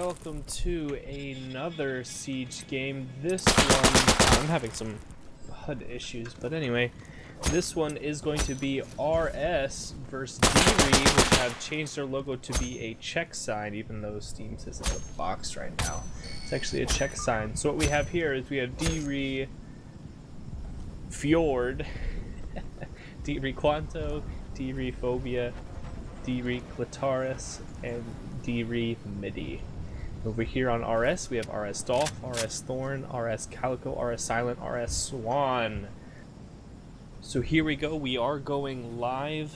welcome to another Siege game. This one, I'm having some HUD issues, but anyway, this one is going to be RS versus DeRe, which have changed their logo to be a check sign, even though Steam says it's a box right now. It's actually a check sign. So what we have here is we have DeRe Fjord, DeRe Quanto, DeRe Phobia, DeRe Clitoris, and DeRe Midi. Over here on RS, we have RS Dolph, RS Thorn, RS Calico, RS Silent, RS Swan. So here we go, we are going live.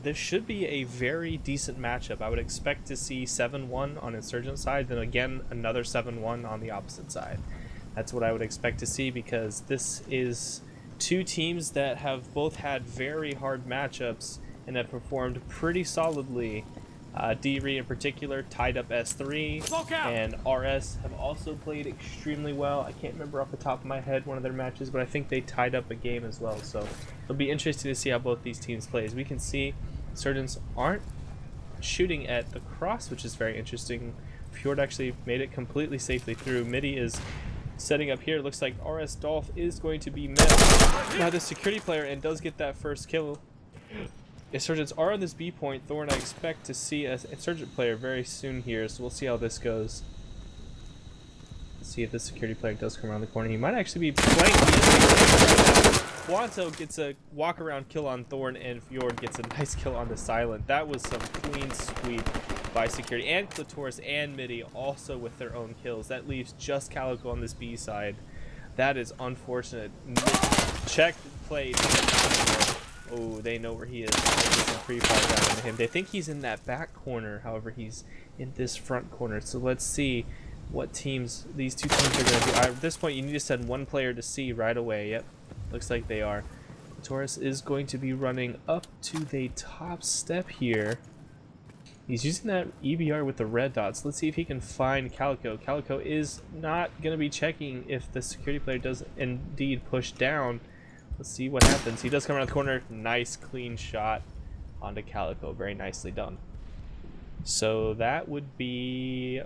This should be a very decent matchup. I would expect to see 7-1 on Insurgent side, then again another 7-1 on the opposite side. That's what I would expect to see, because this is two teams that have both had very hard matchups and have performed pretty solidly. DeRe in particular tied up S3, and RS have also played extremely well. I can't remember off the top of my head one of their matches, but I think they tied up a game as well. So it'll be interesting to see how both these teams play. As we can see, Insurgents aren't shooting at the cross, which is very interesting. Fjord actually made it completely safely through. Midi is setting up here. It looks like RS Dolph is going to be met by the security player and does get that first kill. Insurgents are on this B point. Thorn, I expect to see an Insurgent player very soon here, so we'll see how this goes. Let's see if the security player does come around the corner. He might actually be playing. Quanto gets a walk around kill on Thorn, and Fjord gets a nice kill on the Silent. That was some clean sweep by security, and Clitoris and Midi also with their own kills. That leaves just Calico on this B side. That is unfortunate. Check play. Oh, they know where he is. Some pretty far down into him. They think he's in that back corner. However, he's in this front corner. So let's see what teams these two teams are going to do. At this point, you need to send one player to C right away. Yep, looks like they are. Taurus is going to be running up to the top step here. He's using that EBR with the red dots. Let's see if he can find Calico. Calico is not going to be checking if the security player does indeed push down. Let's see what happens. He does come around the corner. Nice clean shot onto Calico. Very nicely done. So that would be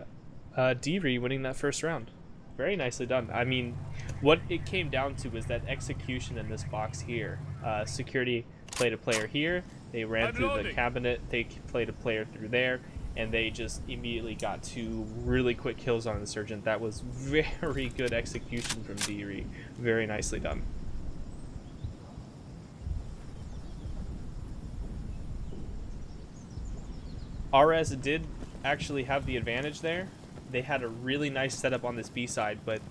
DeRe winning that first round. Very nicely done. I mean, what it came down to was that execution in this box here. Security played a player here. They ran through the cabinet. They played a player through there. And they just immediately got two really quick kills on Insurgent. That was very good execution from DeRe. Very nicely done. RS did actually have the advantage there. They had a really nice setup on this B side, but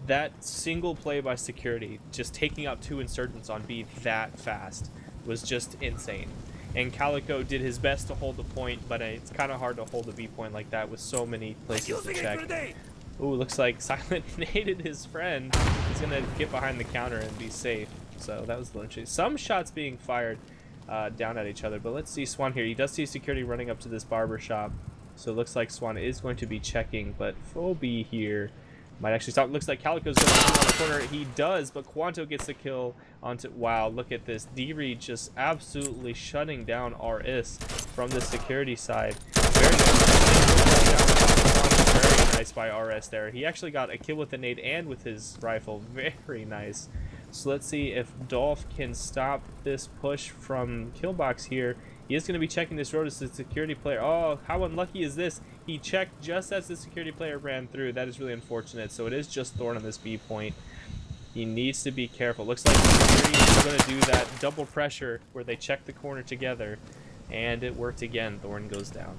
that single play by security, just taking out two Insurgents on B that fast, was just insane. And Calico did his best to hold the point, but it's kind of hard to hold a B point like that with so many places to check. Ooh, looks like Silent naded his friend. He's gonna get behind the counter and be safe. So that was the interesting. Some shots being fired down at each other, but let's see Swan here. He does see security running up to this barber shop, so it looks like Swan is going to be checking, but Phobie here might actually stop. Looks like Calico's going to come on the corner. He does, but Quanto gets the kill onto. Wow, look at this. DeRe just absolutely shutting down RS from the security side. Very nice. Very nice by RS there. He actually got a kill with the nade and with his rifle. Very nice. So let's see if Dolph can stop this push from Killbox here. He is going to be checking this road as the security player. Oh, how unlucky is this? He checked just as the security player ran through. That is really unfortunate. So it is just Thorn on this B point. He needs to be careful. Looks like security is going to do that double pressure where they check the corner together. And it worked again. Thorn goes down.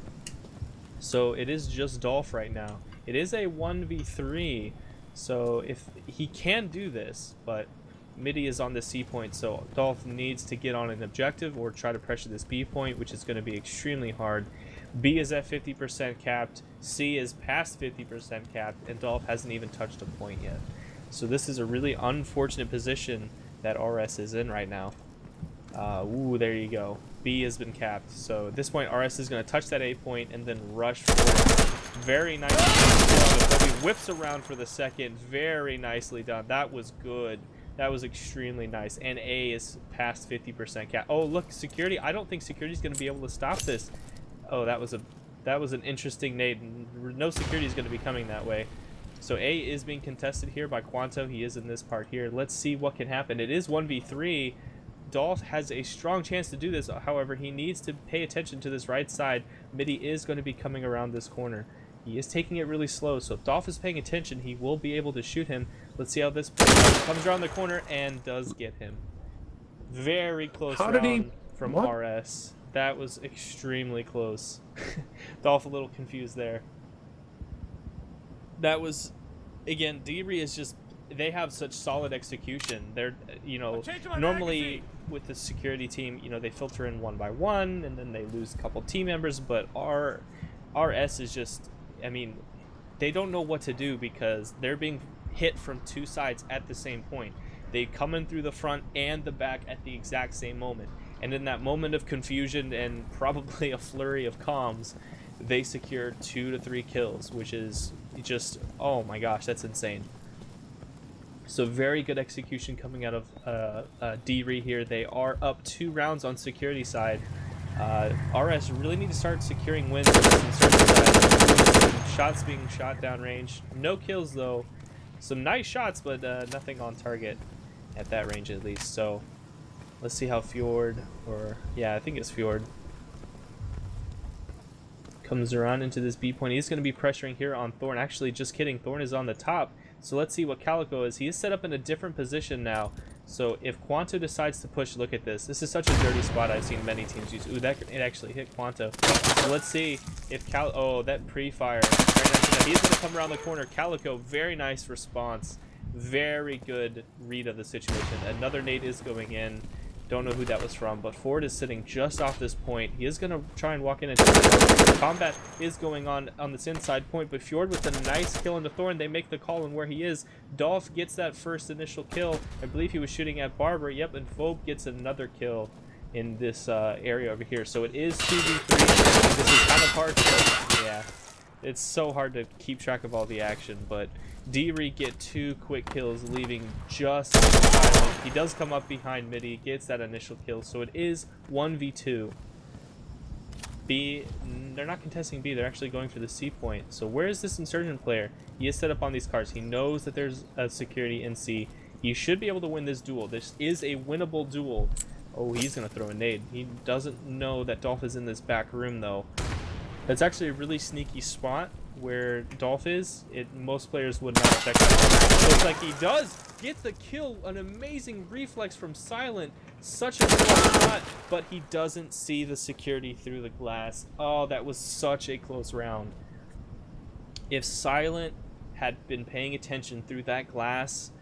So it is just Dolph right now. It is a 1v3. So if he can do this, but Midi is on the C point, so Dolph needs to get on an objective or try to pressure this B point, which is going to be extremely hard. B is at 50% capped, C is past 50% capped, and Dolph hasn't even touched a point yet. So this is a really unfortunate position that RS is in right now. Ooh, there you go. B has been capped. So at this point, RS is going to touch that A point and then rush forward. Very nice. He whips around for the second. Very nicely done. That was good. That was extremely nice. And A is past 50% cap. Oh, look, security. I don't think security is going to be able to stop this. Oh, that was a That was an interesting nade. No security is going to be coming that way. So A is being contested here by Quanto. He is in this part here. Let's see what can happen. It is 1v3. Dolph has a strong chance to do this. However, he needs to pay attention to this right side. Midi is going to be coming around this corner. He is taking it really slow. So if Dolph is paying attention, he will be able to shoot him. Let's see how this plays out. Comes around the corner and does get him. Very close round from RS. That was extremely close. Dolph a little confused there. That was, again, DeRe is just, they have such solid execution. They're, you know, normally with the security team, you know, they filter in one by one and then they lose a couple team members, but RS is just, I mean, they don't know what to do because they're being hit from two sides at the same point. They come in through the front and the back at the exact same moment. And in that moment of confusion and probably a flurry of comms, they secured 2 to 3 kills, which is just, oh my gosh, that's insane. So very good execution coming out of DeRe here. They are up 2 rounds on security side. RS really need to start securing wins on this insurgent side. Shots being shot downrange. No kills though. Some nice shots, but nothing on target at that range at least. So let's see how Fjord, or yeah, I think it's Fjord, comes around into this B point. He's going to be pressuring here on Thorn. Actually, just kidding. Thorn is on the top. So let's see what Calico is. He is set up in a different position now. So if Quanto decides to push, look at this. This is such a dirty spot I've seen many teams use. Ooh, that it actually hit Quanto. So let's see if oh, that pre-fire. He's going to come around the corner. Calico, very nice response. Very good read of the situation. Another nade is going in. Don't know who that was from, but Ford is sitting just off this point. He is going to try and walk in and combat is going on this inside point, but Fjord with a nice kill into Thorn. They make the call on where he is. Dolph gets that first initial kill. I believe he was shooting at Barber. Yep, and Phobe gets another kill in this area over here. So it is 2v3. This is kind of hard to, yeah, it's so hard to keep track of all the action, but DeRe get 2 quick kills, leaving just Silent. He does come up behind Midi, gets that initial kill, so it is 1v2. B, they're not contesting B, they're actually going for the C point. So where is this insurgent player? He is set up on these cars. He knows that there's a security in C. He should be able to win this duel. This is a winnable duel. Oh, he's going to throw a nade. He doesn't know that Dolph is in this back room, though. That's actually a really sneaky spot where Dolph is. Most players would not check that. Looks like he does get the kill. An amazing reflex from Silent. Such a close shot, but he doesn't see the security through the glass. Oh, that was such a close round. If Silent had been paying attention through that glass,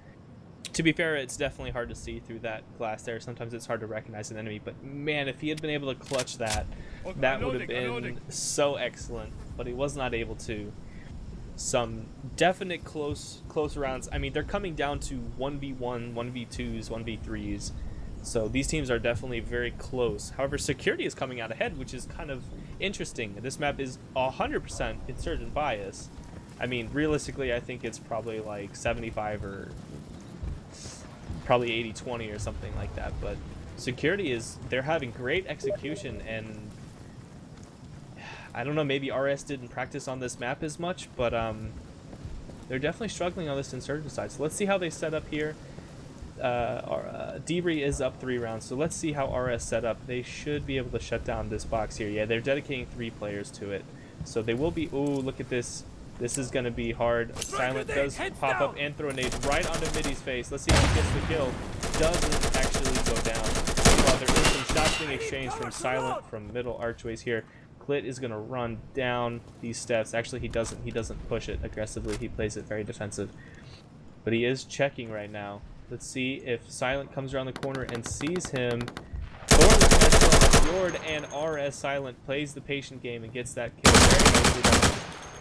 to be fair, it's definitely hard to see through that glass there. Sometimes it's hard to recognize an enemy, but man, if he had been able to clutch that, that would have been so excellent, but he was not able to. Some definite close rounds. I mean, they're coming down to 1v1, 1v2s, 1v3s. So these teams are definitely very close. However, security is coming out ahead, which is kind of interesting. This map is 100% insurgent bias. I mean, realistically, I think it's probably like 75 or probably 80-20 or something like that. But security is, they're having great execution, and I don't know, maybe RS didn't practice on this map as much, but they're definitely struggling on this insurgent side. So let's see how they set up here. DeRe is up 3 rounds, so let's see how RS set up. They should be able to shut down this box here. Yeah, they're dedicating 3 players to it, so they will be. Ooh, look at this. This is going to be hard. Silent does pop up and throw a nade right onto Midi's face. Let's see if he gets the kill. Doesn't actually go down. Well, there is some shots being exchanged from Silent from middle archways here. Clit is going to run down these steps. Actually, he doesn't push it aggressively. He plays it very defensive, but he is checking right now. Let's see if Silent comes around the corner and sees him. Fjord and RS Silent plays the patient game and gets that kill very nicely done.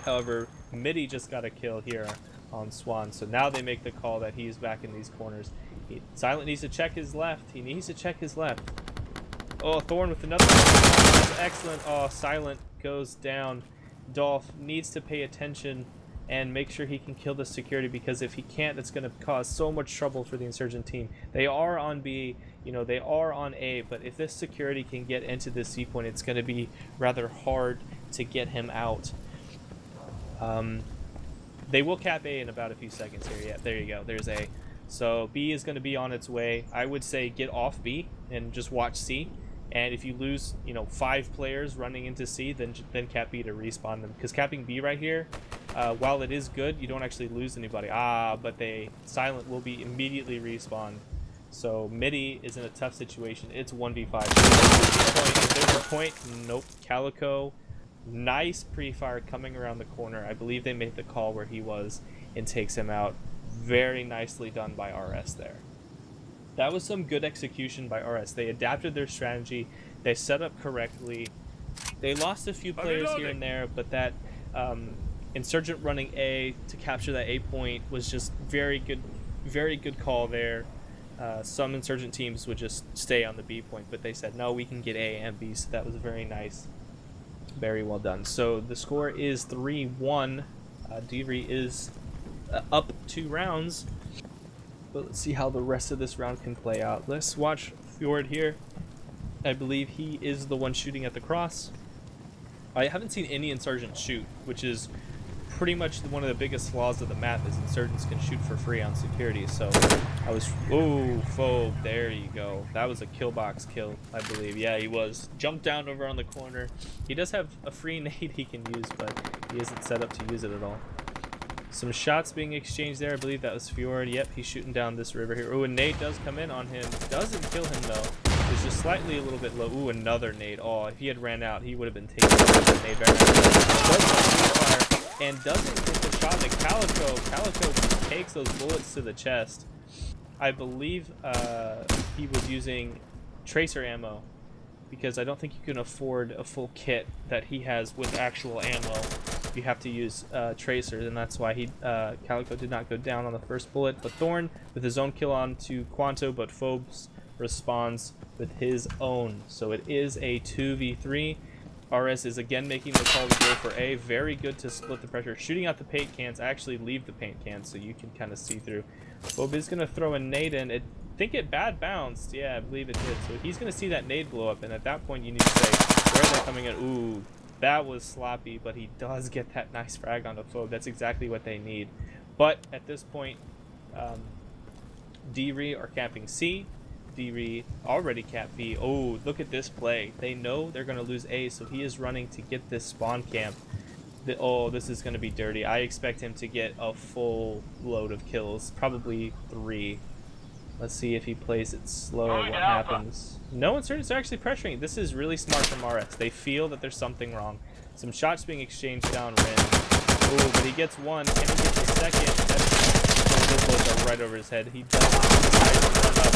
However, Midi just got a kill here on Swan, so now they make the call that he's back in these corners. Silent needs to check his left. He needs to check his left. Oh, Thorn with another one. That's excellent. Oh, Silent goes down. Dolph needs to pay attention and make sure he can kill the security, because if he can't, it's going to cause so much trouble for the insurgent team. They are on B, you know, they are on A, but if this security can get into this C point, it's going to be rather hard to get him out. They will cap A in about a few seconds here. Yeah, there you go. There's A. So B is going to be on its way. I would say get off B and just watch C. And if you lose, 5 players running into C, then cap B to respawn them. Because capping B right here, while it is good, you don't actually lose anybody. But Silent will be immediately respawned. So Midi is in a tough situation. It's 1v5. If there's a point, nope. Calico, nice pre-fire coming around the corner. I believe they made the call where he was and takes him out. Very nicely done by RS there. That was some good execution by RS. They adapted their strategy. They set up correctly. They lost a few players here and there, but that Insurgent running A to capture that A point was just very good call there. Some Insurgent teams would just stay on the B point, but they said, no, we can get A and B, so that was very nice. Very well done. So the score is 3-1. DeRe is up 2 rounds. But let's see how the rest of this round can play out. Let's watch Fjord here. I believe he is the one shooting at the cross. I haven't seen any Insurgents shoot, which is pretty much one of the biggest flaws of the map, is Insurgents can shoot for free on security. So I was, Phobe, there you go. That was a kill box kill, I believe. Yeah, he was. Jumped down over on the corner. He does have a free nade he can use, but he isn't set up to use it at all. Some shots being exchanged there. I believe that was Fjord. Yep, he's shooting down this river here. Ooh, a nade does come in on him. Doesn't kill him, though. It's just slightly a little bit low. Ooh, another nade. Oh, if he had ran out, he would have been taken out with that nade very nice. And doesn't get the shot to Calico. Calico takes those bullets to the chest. I believe he was using tracer ammo, because I don't think you can afford a full kit that he has with actual ammo. You have to use tracers, and that's why Calico did not go down on the first bullet. But Thorn with his own kill on to Quanto, but Phobes responds with his own. So it is a 2v3. RS is again making the call to go for A. Very good to split the pressure. Shooting out the paint cans. Actually leave the paint cans so you can kind of see through. Phobe is going to throw a nade in. I think it bad bounced. Yeah, I believe it did. So he's going to see that nade blow up, and at that point you need to say, where are they coming in? Ooh. That was sloppy, but he does get that nice frag onto Phobe. That's exactly what they need. But at this point, DeRe are capping C. DeRe already capped B. Oh, look at this play. They know they're going to lose A, so he is running to get this spawn camp. This is going to be dirty. I expect him to get a full load of kills, probably 3. Let's see if he plays it slow, what happens. No Insurgents are actually pressuring. This is really smart from RS. They feel that there's something wrong. Some shots being exchanged downwind. Ooh, but he gets one. Can he get the second? Those bullets are right over his head. He does run up.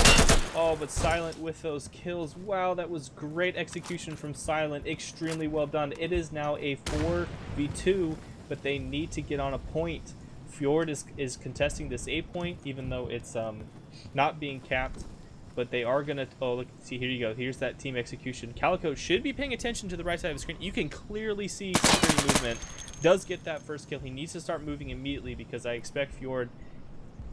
Oh, but Silent with those kills. Wow, that was great execution from Silent. Extremely well done. It is now a 4v2, but they need to get on a point. Fjord is contesting this A point, even though it's not being capped, but they are gonna, look, see, here you go, here's that team execution. Calico should be paying attention to the right side of the screen. You can clearly see security movement. Does get that first kill. He needs to start moving immediately, because I expect Fjord,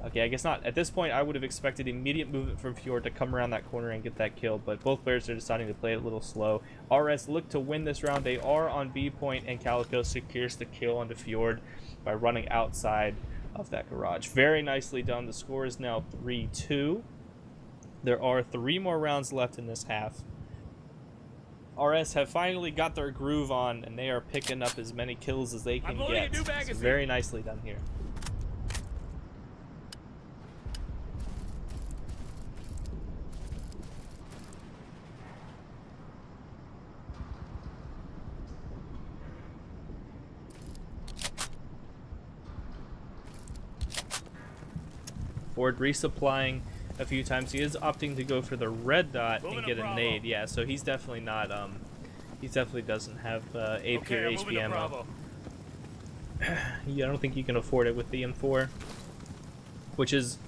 okay, I guess not at this point. I would have expected immediate movement from Fjord to come around that corner and get that kill, but both players are deciding to play it a little slow. RS look to win this round. They are on B point, and Calico secures the kill onto Fjord by running outside of that garage. Very nicely done. The score is now 3-2. There are 3 more rounds left in this half. RS have finally got their groove on, and they are picking up as many kills as they can get. So very nicely done here. Ford resupplying a few times. He is opting to go for the red dot and get a nade. Yeah, so he's definitely not, he definitely doesn't have AP or HP ammo. Yeah, I don't think you can afford it with the M4, which is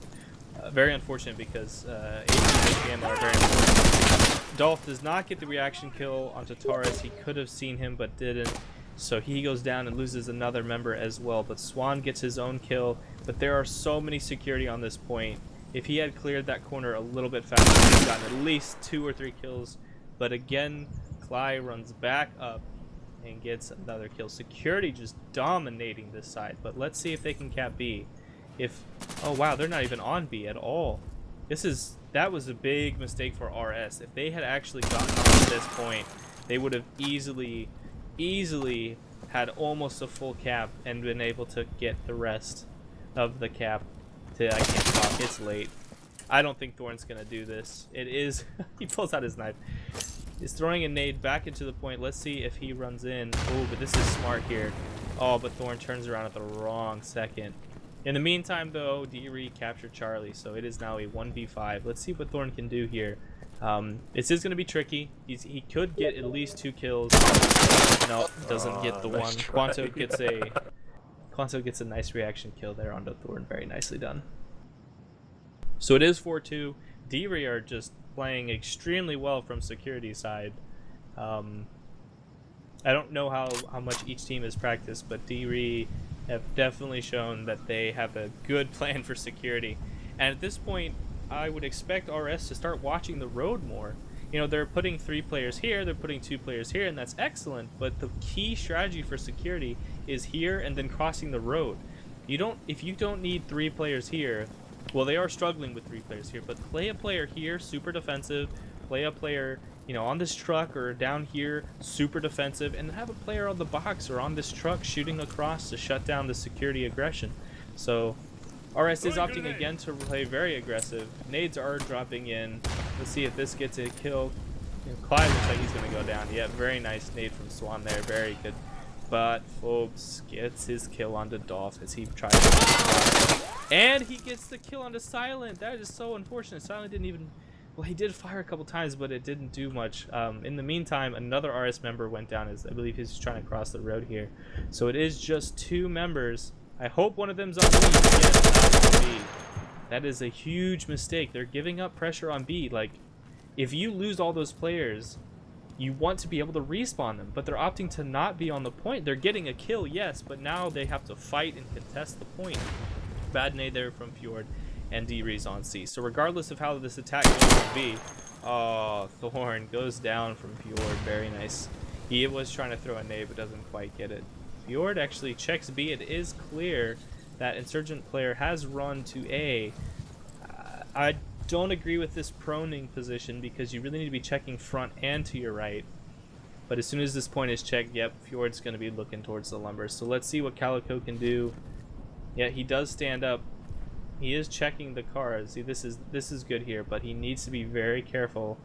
very unfortunate, because AP and HP ammo are very important. Dolph does not get the reaction kill onto Taurus. He could have seen him, but didn't. So he goes down and loses another member as well. But Swan gets his own kill. But there are so many security on this point. If he had cleared that corner a little bit faster, he would have gotten at least 2 or 3 kills. But again, Cly runs back up and gets another kill. Security just dominating this side, but let's see if they can cap B. Oh wow, they're not even on B at all. That was a big mistake for RS. If they had actually gotten up to this point, they would have easily had almost a full cap and been able to get the rest of the cap. I can't talk, it's late. I don't think Thorn's gonna do this. It is, he pulls out his knife. He's throwing a nade back into the point. Let's see if he runs in. Oh, but this is smart here. Oh, but Thorn turns around at the wrong second. In the meantime, though, DeRe captured Charlie, so it is now a 1v5. Let's see what Thorn can do here. This is going to be tricky. He could get at least 2 kills. No, doesn't get the nice one. try. Quanto gets a nice reaction kill there onto Thorn. Very nicely done. So it is 4-2. DeRe are just playing extremely well from security side. I don't know how much each team has practiced, but DeRe have definitely shown that they have a good plan for security. And at this point, I would expect RS to start watching the road more. You know, they're putting 3 players here, they're putting 2 players here, and that's excellent, but the key strategy for security is here and then crossing the road. If you don't need 3 players here, well, they are struggling with 3 players here, but play a player here, super defensive, play a player, you know, on this truck or down here, super defensive, and have a player on the box or on this truck shooting across to shut down the security aggression. So RS is opting again to play very aggressive. Nades are dropping in. Let's see if this gets a kill. You know, Clyde looks like he's going to go down. Yeah, very nice nade from Swan there. Very good. But Phobes gets his kill onto Dolph as he tries to... And he gets the kill onto Silent. That is so unfortunate. Silent didn't even... Well, he did fire a couple times, but it didn't do much. In the meantime, another RS member went down, as I believe he's trying to cross the road here. So it is just 2 members. I hope one of them's on B. Yes, not on B. That is a huge mistake. They're giving up pressure on B. Like, if you lose all those players, you want to be able to respawn them, but they're opting to not be on the point. They're getting a kill, yes, but now they have to fight and contest the point. Bad nade there from Fjord, and DeRe's on C. So regardless of how this attack goes on B, oh, Thorn goes down from Fjord. Very nice. He was trying to throw a nade, but doesn't quite get it. Fjord actually checks B. It is clear that Insurgent player has run to A. I don't agree with this proning position because you really need to be checking front and to your right. But as soon as this point is checked, yep, Fjord's going to be looking towards the lumber. So let's see what Calico can do. Yeah, he does stand up. He is checking the cars. See, this is good here, but he needs to be very careful.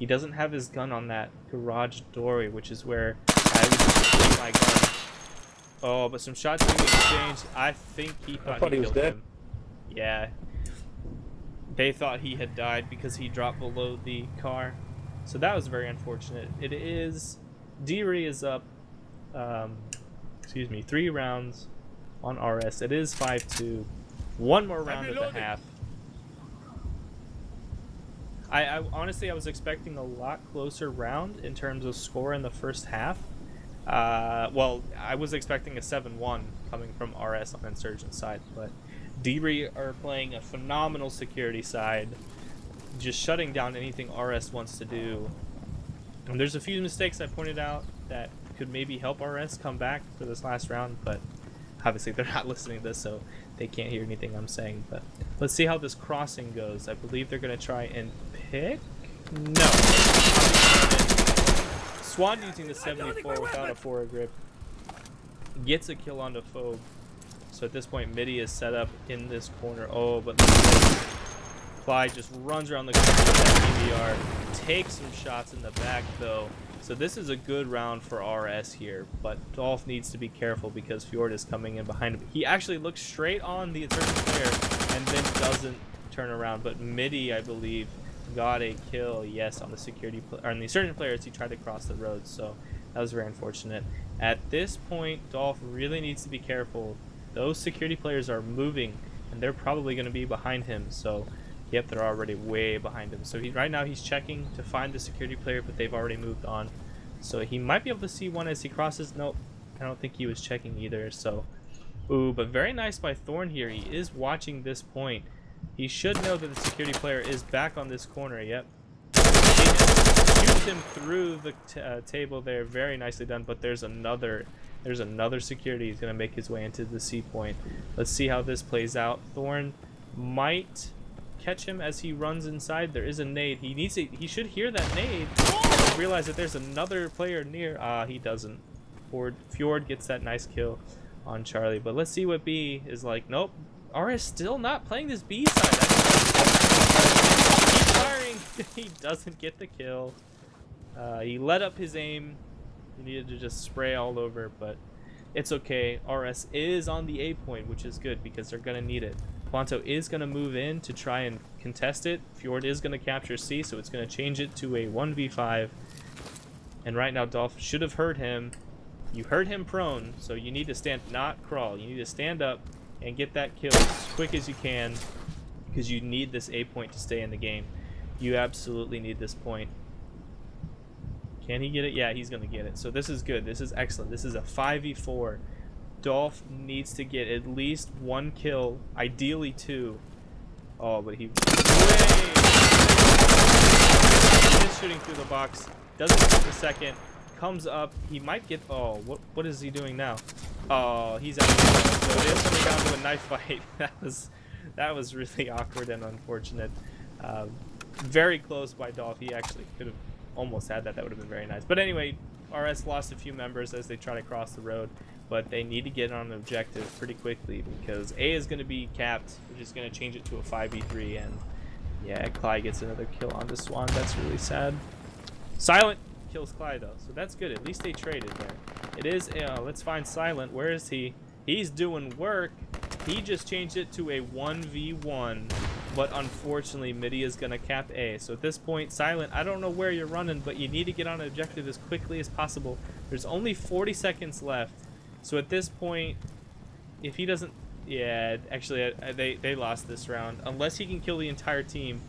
He doesn't have his gun on that garage doorway, which is where I would just put my gun. Oh, but some shots being exchanged. I think he thought he was dead. Him. Yeah. They thought he had died because he dropped below the car. So that was very unfortunate. It is... DeRe is up, 3 rounds on RS. It is 5-2. 1 more round at the half. I honestly, I was expecting a lot closer round in terms of score in the first half. Well, I was expecting a 7-1 coming from RS on Insurgent side, but DeRe are playing a phenomenal security side, just shutting down anything RS wants to do. And there's a few mistakes I pointed out that could maybe help RS come back for this last round, but obviously they're not listening to this, so they can't hear anything I'm saying. But let's see how this crossing goes. I believe they're going to try and pick? No. Swan using the 74 without a forward grip gets a kill onto Phobe. So at this point, Midi is set up in this corner. Oh, but Clyde just runs around the corner with that PBR. Takes some shots in the back, though. So this is a good round for RS here, but Dolph needs to be careful because Fjord is coming in behind him. He actually looks straight on the Insurgent player and then doesn't turn around. But Midi, I believe, got a kill, yes, on the on the Insurgent player as he tried to cross the road. So that was very unfortunate. At this point, Dolph really needs to be careful. Those security players are moving, and they're probably going to be behind him. So, yep, they're already way behind him. So right now he's checking to find the security player, but they've already moved on. So he might be able to see one as he crosses. Nope, I don't think he was checking either. So, ooh, but very nice by Thorn here. He is watching this point. He should know that the security player is back on this corner. Yep. shoots him through the table there. Very nicely done. But there's another security. He's gonna make his way into the C point. Let's see how this plays out. Thorn might catch him as he runs inside. There is a nade. He should hear that nade. Realize that there's another player near. He doesn't. Fjord gets that nice kill on Charlie. But let's see what B is like. Nope. RS still not playing this B side. He's firing. He doesn't get the kill. He let up his aim. He needed to just spray all over, but it's okay. RS is on the A point, which is good because they're gonna need it. Quanto is gonna move in to try and contest it. Fjord is gonna capture C, so it's gonna change it to a 1v5. And right now, Dolph should have heard him. You heard him prone, so you need to stand, not crawl. You need to stand up and get that kill as quick as you can because you need this A point to stay in the game. You absolutely need this point. Can he get it? Yeah, he's going to get it. So this is good. This is excellent. This is a 5v4. Dolph needs to get at least 1 kill, ideally 2. Oh, but he... He's shooting through the box. Doesn't get the second. Comes up. He might get... Oh, what is he doing now? Oh, he's out. So it is coming down to a knife fight. That was really awkward and unfortunate. Very close by Dolph. He actually could have almost had that. That would have been very nice. But anyway, RS lost a few members as they try to cross the road. But they need to get on an objective pretty quickly because A is going to be capped. We're just going to change it to a 5v3. And yeah, Clyde gets another kill on the Swan. That's really sad. Silent kills Clyde though, so that's good. At least they traded there. It is, let's find Silent. Where is he? He's doing work. He just changed it to a 1v1, but unfortunately Midi is gonna cap A. So at this point, Silent, I don't know where you're running, but you need to get on an objective as quickly as possible. There's only 40 seconds left. So at this point, if he doesn't, yeah, actually they lost this round. Unless he can kill the entire team,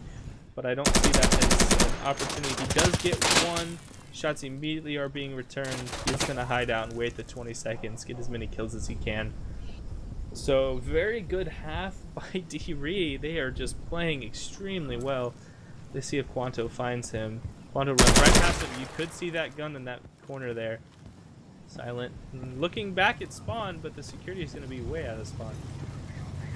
but I don't see that as an opportunity. He does get 1. Shots immediately are being returned. He's going to hide out and wait the 20 seconds, get as many kills as he can. So, very good half by DeRe. They are just playing extremely well. Let's see if Quanto finds him. Quanto runs right past him. You could see that gun in that corner there. Silent. Looking back at spawn, but the security is going to be way out of spawn.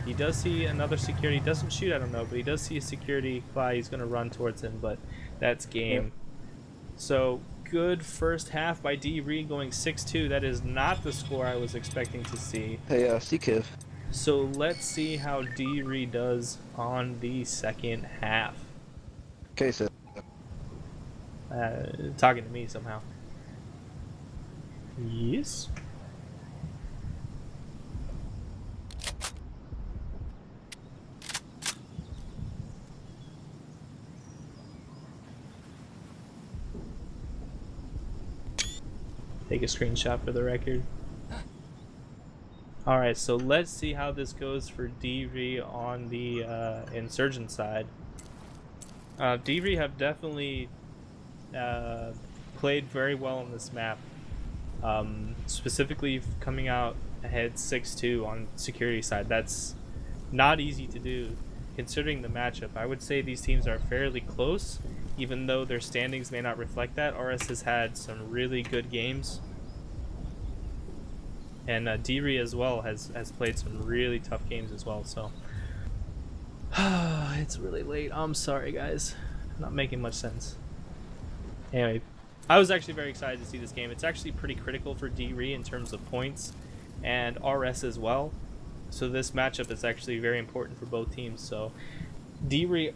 He does see another security. Doesn't shoot, I don't know, but he does see a security fly. He's going to run towards him, but that's game. Yep. So, good first half by DeRe going 6-2. That is not the score I was expecting to see. Hey, CKiv. So, let's see how DeRe does on the second half. Okay, so. Talking to me somehow. Yes. Take a screenshot for the record. Alright, so let's see how this goes for DeRe on the Insurgent side. DeRe have definitely played very well on this map. Specifically coming out ahead 6-2 on security side. That's not easy to do considering the matchup. I would say these teams are fairly close, even though their standings may not reflect that. RS has had some really good games, and DeRe as well has played some really tough games as well. So it's really late. I'm sorry guys, not making much sense. Anyway, I was actually very excited to see this game. It's actually pretty critical for DeRe in terms of points, and RS as well. So this matchup is actually very important for both teams. So DeRe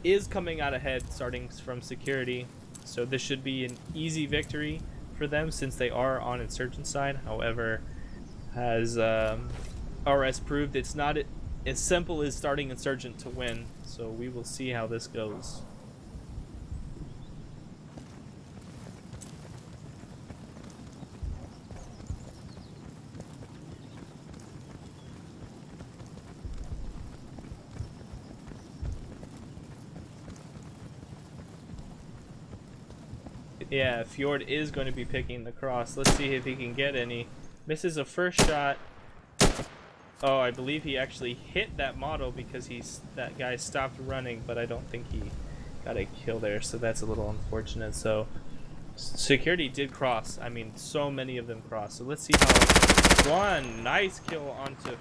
is coming out ahead starting from security. So this should be an easy victory for them since they are on Insurgent side. However, as RS proved, it's not as simple as starting Insurgent to win. So we will see how this goes. Yeah, Fjord is going to be picking the cross. Let's see if he can get any. Misses a first shot. Oh, I believe he actually hit that model because that guy stopped running, but I don't think got a kill there, so that's a little unfortunate. So security did cross. I mean, so many of them crossed. So let's see how one nice kill onto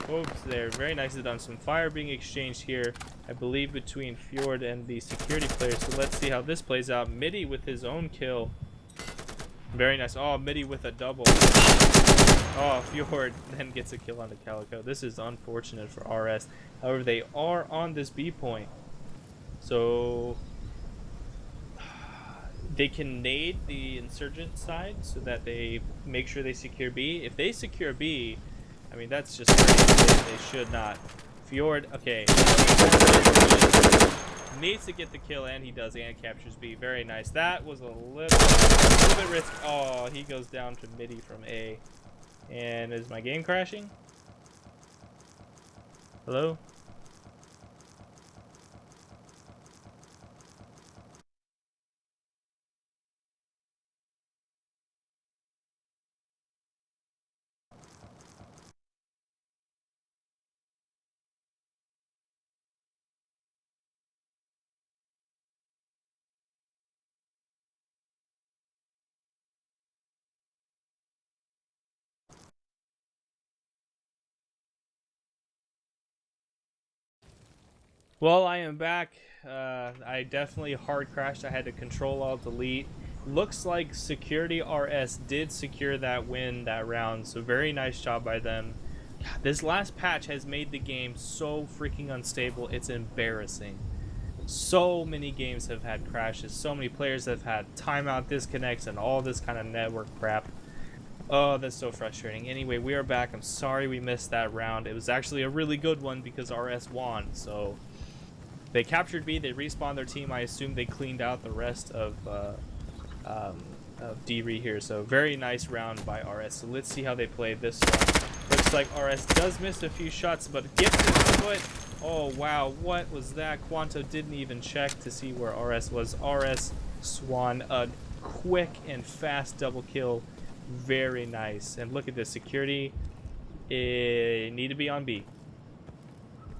Phobes there. Very nicely done. Some fire being exchanged here, I believe, between Fjord and the security players. So let's see how this plays out. Midi with his own kill. Very nice. Oh, Midi with a double. Oh, Fjord then gets a kill on the Calico. This is unfortunate for RS. However, they are on this B point. So they can nade the insurgent side so that they make sure they secure B. If they secure B, I mean, that's just great. They should not. Fjord, okay. Needs to get the kill, and he does, and captures B. Very nice. That was a little bit risky. Oh, he goes down to Midi from A. And is my game crashing? Hello? Well, I am back. I definitely hard crashed. I had to Control-Alt-Delete. Looks like Security RS did secure that win that round, so very nice job by them. God, this last patch has made the game so freaking unstable, it's embarrassing. So many games have had crashes, so many players have had timeout disconnects and all this kind of network crap. Oh, that's so frustrating. Anyway, we are back. I'm sorry we missed that round. It was actually a really good one because RS won, so they captured B, they respawned their team. I assume they cleaned out the rest of DeRe here. So very nice round by RS. So let's see how they played this round. Looks like RS does miss a few shots, but gets his foot. Oh, wow. What was that? Quanto didn't even check to see where RS was. RS Swan, a quick and fast double kill. Very nice. And look at this. Security need to be on B.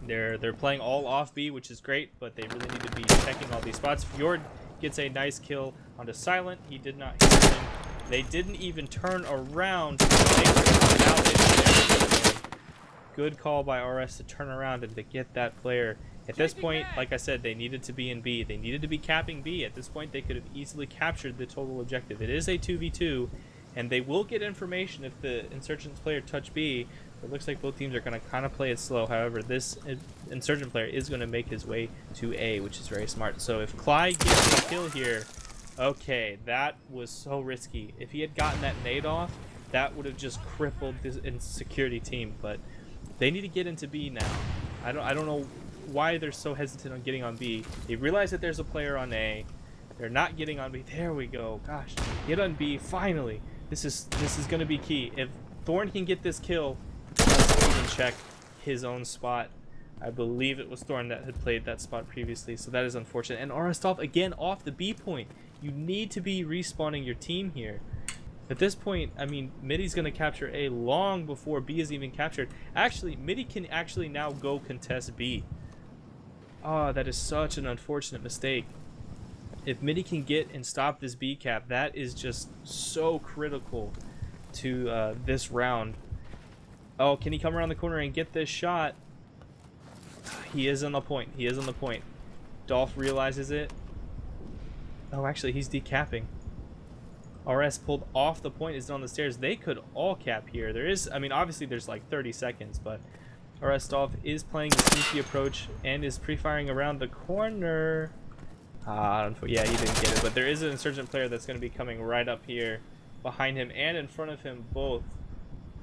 They're playing all off B, which is great, but they really need to be checking all these spots. Fjord gets a nice kill onto Silent. He did not hit him. They didn't even turn around to make it. Good call by RS to turn around and to get that player. At this point, like I said, they needed to be in B. They needed to be capping B. At this point, they could have easily captured the total objective. It is a 2v2, and they will get information if the Insurgents player touch B. It looks like both teams are going to kind of play it slow. However, this Insurgent player is going to make his way to A, which is very smart. So if Clyde gets a kill here, okay, that was so risky. If he had gotten that nade off, that would have just crippled this security team. But they need to get into B now. I don't know why they're so hesitant on getting on B. They realize that there's a player on A. They're not getting on B. There we go. Gosh, get on B finally. This is going to be key. If Thorn can get this kill, let's even check his own spot. I believe it was Thorn that had played that spot previously, so that is unfortunate. And Aristov again off the B point. You need to be respawning your team here. At this point, I mean, Midi's going to capture A long before B is even captured. Actually, Midi can actually now go contest B. Oh, that is such an unfortunate mistake. If Midi can get and stop this B cap, that is just so critical to this round. Oh, can he come around the corner and get this shot? He is on the point. He is on the point. Dolph realizes it. Oh, actually, he's decapping. RS pulled off the point, is on the stairs. They could all cap here. There is, I mean, obviously there's like 30 seconds, but RS Dolph is playing the sneaky approach and is pre-firing around the corner. Yeah, he didn't get it, but there is an Insurgent player that's going to be coming right up here behind him and in front of him both.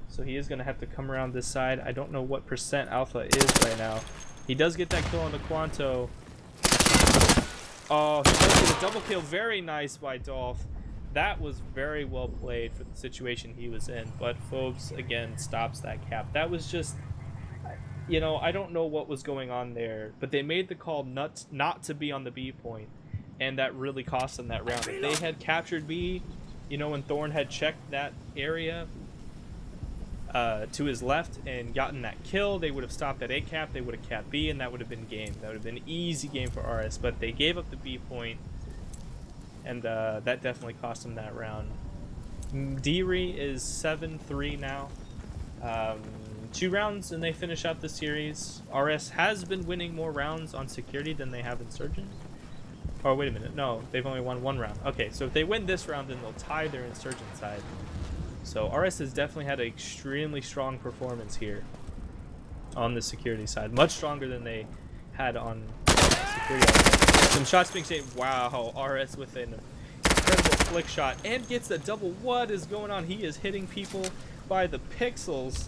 So he is going to have to come around this side. I don't know what percent Alpha is right now. He does get that kill on the Quanto. Oh, he does get a double kill. Very nice by Dolph. That was very well played for the situation he was in. But Phobes, again, stops that cap. That was just, you know, I don't know what was going on there. But they made the call not to be on the B point. And that really cost them that round. If they had captured B, you know, when Thorn had checked that area, to his left and gotten that kill, they would have stopped at A cap, they would have capped B, and that would have been game. That would have been an easy game for RS, but they gave up the B point, and that definitely cost them that round. DeRe is 7-3 now. 2 rounds and they finish out the series. RS has been winning more rounds on security than they have Insurgent. Oh, wait a minute. No, they've only won 1 round. Okay, so if they win this round, then they'll tie their Insurgent side. So RS has definitely had an extremely strong performance here on the security side. Much stronger than they had on security. Some shots being saved. Wow, RS with an incredible flick shot and gets the double. What is going on? He is hitting people by the pixels.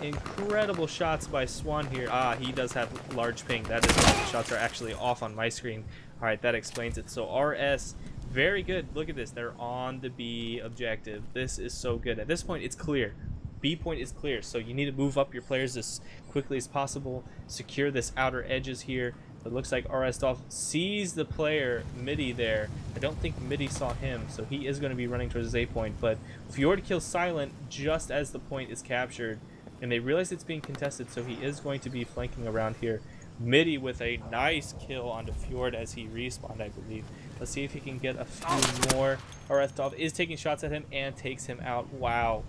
Incredible shots by Swan here. Ah, he does have large ping. That is why the shots are actually off on my screen. All right, that explains it. So RS, very good. Look at this. They're on the B objective. This is so good. At this point, it's clear. B point is clear. So you need to move up your players as quickly as possible. Secure this outer edges here. It looks like RS Dolph sees the player Midi there. I don't think Midi saw him, so he is going to be running towards his A point. But Fjord kills Silent just as the point is captured. And they realize it's being contested, so he is going to be flanking around here. Midi with a nice kill onto Fjord as he respawned, I believe. Let's see if he can get a few more. RS Dolph is taking shots at him and takes him out. Wow,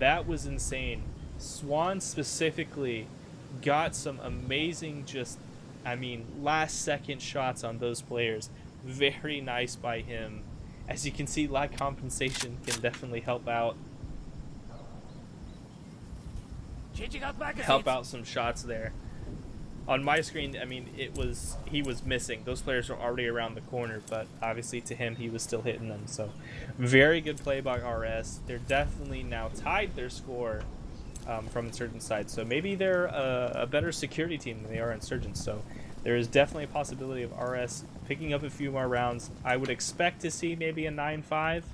that was insane. Swan specifically got some amazing, just, I mean, last second shots on those players. Very nice by him. As you can see, lag compensation can definitely help out. Help out some shots there. On my screen, I mean, he was missing. Those players were already around the corner, but obviously to him, he was still hitting them. So very good play by RS. They're definitely now tied their score from Insurgent side. So maybe they're a better security team than they are Insurgents. So there is definitely a possibility of RS picking up a few more rounds. I would expect to see maybe a 9-5.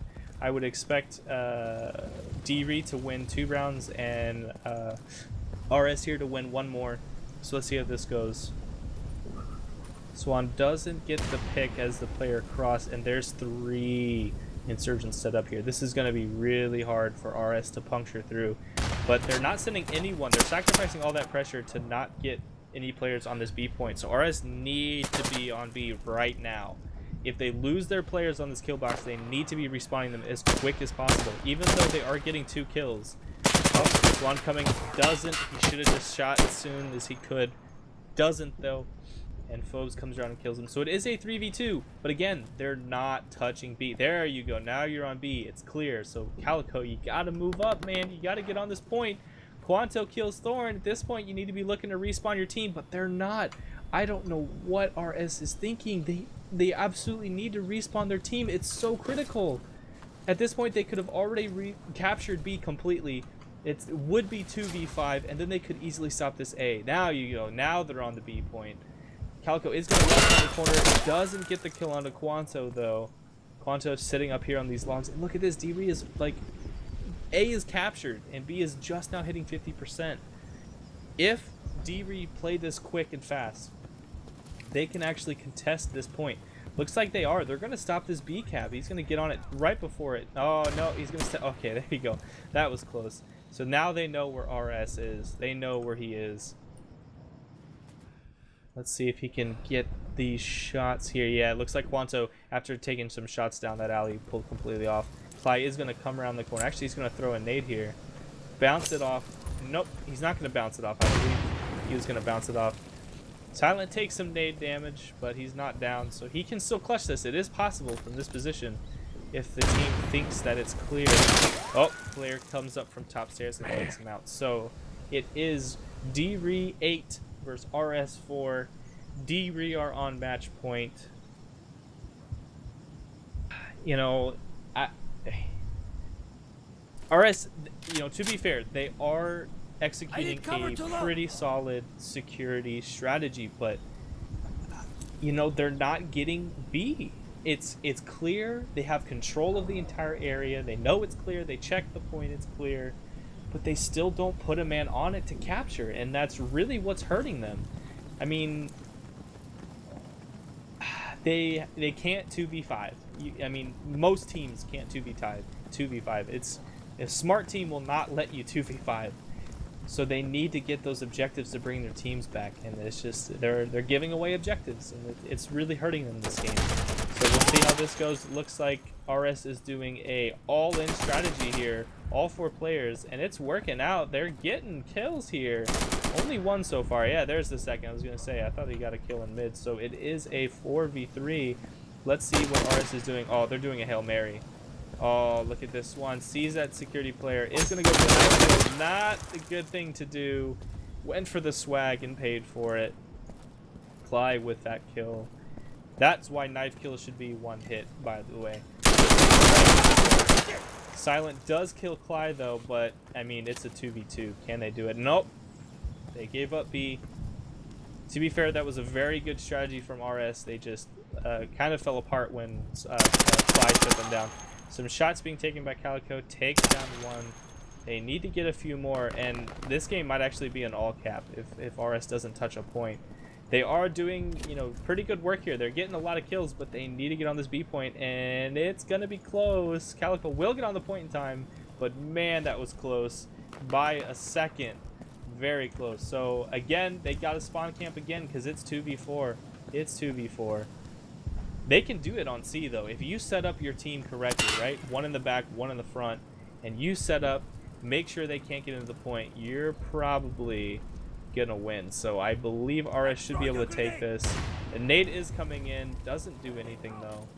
I would expect DeRe to win 2 rounds and RS here to win 1 more. So let's see how this goes. Swan doesn't get the pick as the player cross, and there's 3 Insurgents set up here. This is going to be really hard for RS to puncture through. But they're not sending anyone. They're sacrificing all that pressure to not get any players on this B point. So RS need to be on B right now. If they lose their players on this kill box, they need to be respawning them as quick as possible, even though they are getting 2 kills. Oh, Swan coming. Doesn't. He should have just shot as soon as he could. Doesn't, though. And Phobes comes around and kills him. So it is a 3v2. But again, they're not touching B. There you go. Now you're on B. It's clear. So Calico, you got to move up, man. You got to get on this point. Quanto kills Thorn. At this point, you need to be looking to respawn your team, but they're not. I don't know what RS is thinking. They absolutely need to respawn their team. It's so critical. At this point, they could have already captured B completely. It would be 2v5, and then they could easily stop this A. Now you go. Now they're on the B point. Calico is going to run in the corner. Doesn't get the kill onto Quanto, though. Quanto sitting up here on these logs. And look at this. DeRe is like... A is captured, and B is just now hitting 50%. If DeRe play this quick and fast, they can actually contest this point. Looks like they are. They're going to stop this B cap. He's going to get on it right before it. Oh, no. He's going to... Okay, there you go. That was close. So now they know where RS is. They know where he is. Let's see if he can get these shots here. Yeah, it looks like Quanto, after taking some shots down that alley, pulled completely off. Fly is going to come around the corner. Actually, he's going to throw a nade here. Bounce it off. Nope, he's not going to bounce it off. I believe he was going to bounce it off. Silent takes some nade damage, but he's not down, so he can still clutch this. It is possible from this position if the team thinks that it's clear. Oh, player comes up from top stairs and takes him out. So it is DeRe 8 versus RS 4. DeRe are on match point. You know, RS, you know, to be fair, they are executing a pretty solid security strategy, but you know, they're not getting B. It's clear. They have control of the entire area. They know it's clear. They check the point. It's clear, but they still don't put a man on it to capture, and that's really what's hurting them. I mean, they can't 2v5. I mean, most teams can't 2v5. It's A smart team will not let you 2v5. So they need to get those objectives to bring their teams back, and it's just they're giving away objectives, and it's really hurting them this game. So we'll see how this goes. It looks like RS is doing a all-in strategy here, all 4 players, and it's working out. They're getting kills here. Only one so far. Yeah, there's the second. I was gonna say I thought he got a kill in mid. So it is a 4v3. Let's see what RS is doing. Oh, they're doing a Hail Mary. Oh, look at this one. Sees that security player. Is going to go for the nice kill. Not a good thing to do. Went for the swag and paid for it. Cly with that kill. That's why knife kills should be 1 hit, by the way. Silent does kill Cly, though, but, I mean, it's a 2v2. Can they do it? Nope. They gave up B. To be fair, that was a very good strategy from RS. They just kind of fell apart when Cly took them down. Some shots being taken by Calico, takes down 1. They need to get a few more, and this game might actually be an all cap if RS doesn't touch a point. They are doing, you know, pretty good work here. They're getting a lot of kills, but they need to get on this B point, and it's gonna be close. Calico will get on the point in time, but man, that was close by a second. Very close. So again, they got to spawn camp again because it's 2v4. It's 2v4. They can do it on C, though. If you set up your team correctly, right? 1 in the back, 1 in the front, and you set up, make sure they can't get into the point, you're probably going to win. So I believe RS should be able to take this. And nade is coming in. Doesn't do anything, though.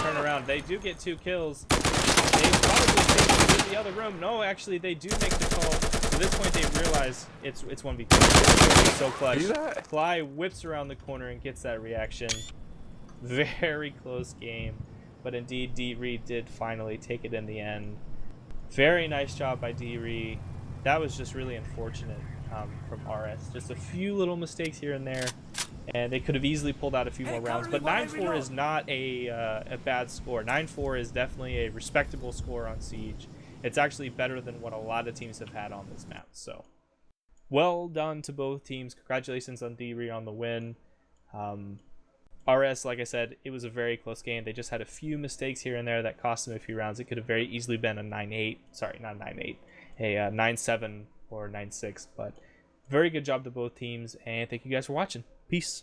Turn around. They do get 2 kills. They probably take to the other room. No, actually, they do make the call. At this point, they realize it's 1v2. So clutch. Cly whips around the corner and gets that reaction. Very close game. But indeed, DeRe did finally take it in the end. Very nice job by DeRe. That was just really unfortunate from RS. Just a few little mistakes here and there. And they could have easily pulled out a few more rounds. But 9-4 is not a bad score. 9-4 is definitely a respectable score on Siege. It's actually better than what a lot of teams have had on this map. So, well done to both teams. Congratulations on DeRe on the win. RS, like I said, it was a very close game. They just had a few mistakes here and there that cost them a few rounds. It could have very easily been a 9-8. Sorry, not 9-8. A 9-7 or 9-6. But very good job to both teams. And thank you guys for watching. Peace.